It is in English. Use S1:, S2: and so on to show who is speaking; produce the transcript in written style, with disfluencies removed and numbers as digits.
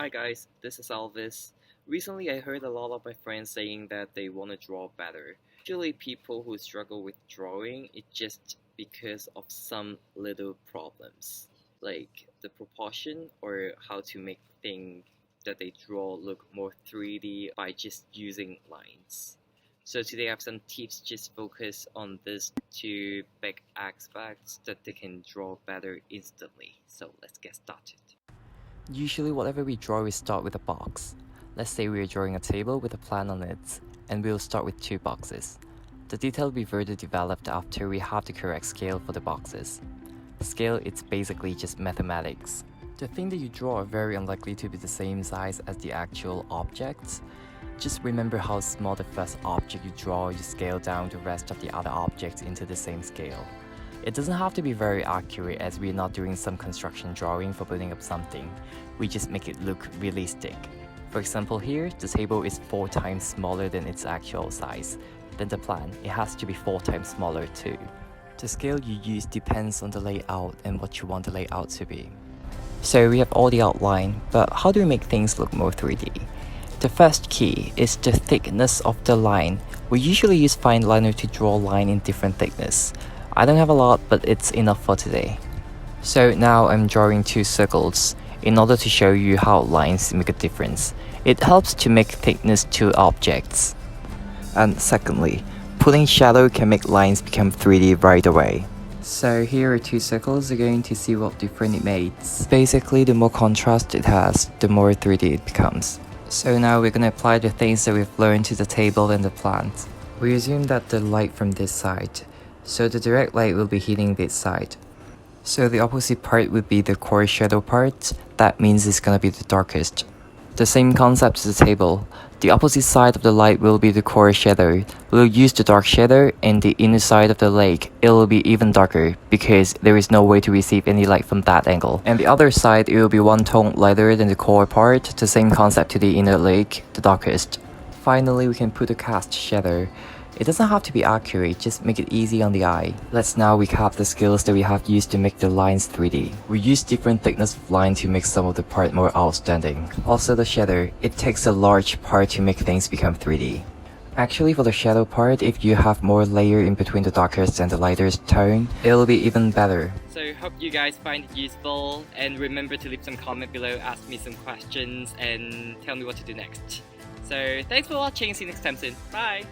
S1: Hi guys, this is Elvis. Recently I heard a lot of my friends saying that they want to draw better. Usually people who struggle with drawing, it's just because of some little problems, like the proportion or how to make things that they draw look more 3D by just using lines. So today I have some tips just focus on these two big aspects that they can draw better instantly. So let's get started.
S2: Usually whatever we draw, we start with a box. Let's say we are drawing a table with a plan on it, and we'll start with 2 boxes. The detail will be further developed after we have the correct scale for the boxes. Scale, it's basically just mathematics. The thing that you draw are very unlikely to be the same size as the actual objects. Just remember how small the first object you draw, you scale down the rest of the other objects into the same scale. It doesn't have to be very accurate as we're not doing some construction drawing for building up something. We just make it look realistic. For example here, the table is 4 times smaller than its actual size. Then the plan, it has to be 4 times smaller too. The scale you use depends on the layout and what you want the layout to be. So we have all the outline, but how do we make things look more 3D? The first key is the thickness of the line. We usually use fine liner to draw a line in different thickness. I don't have a lot, but it's enough for today. So now I'm drawing 2 circles in order to show you how lines make a difference. It helps to make thickness to objects. And secondly, putting shadow can make lines become 3D right away. So here are 2 circles, you're going to see what difference it makes. Basically, the more contrast it has, the more 3D it becomes. So now we're going to apply the things that we've learned to the table and the plant. We assume that the light from this side, so the direct light will be hitting this side. So the opposite part would be the core shadow part. That means it's gonna be the darkest. The same concept as the table. The opposite side of the light will be the core shadow. We'll use the dark shadow, and the inner side of the lake, it will be even darker because there is no way to receive any light from that angle. And the other side, it will be 1 tone lighter than the core part. The same concept to the inner lake, the darkest. Finally, we can put a cast shadow. It doesn't have to be accurate, just make it easy on the eye. Let's now recap the skills that we have used to make the lines 3D. We use different thickness of line to make some of the part more outstanding. Also the shadow, it takes a large part to make things become 3D. Actually for the shadow part, if you have more layer in between the darkest and the lightest tone, it'll be even better.
S1: So hope you guys find it useful, and remember to leave some comment below, ask me some questions, and tell me what to do next. So thanks for watching, see you next time soon, bye!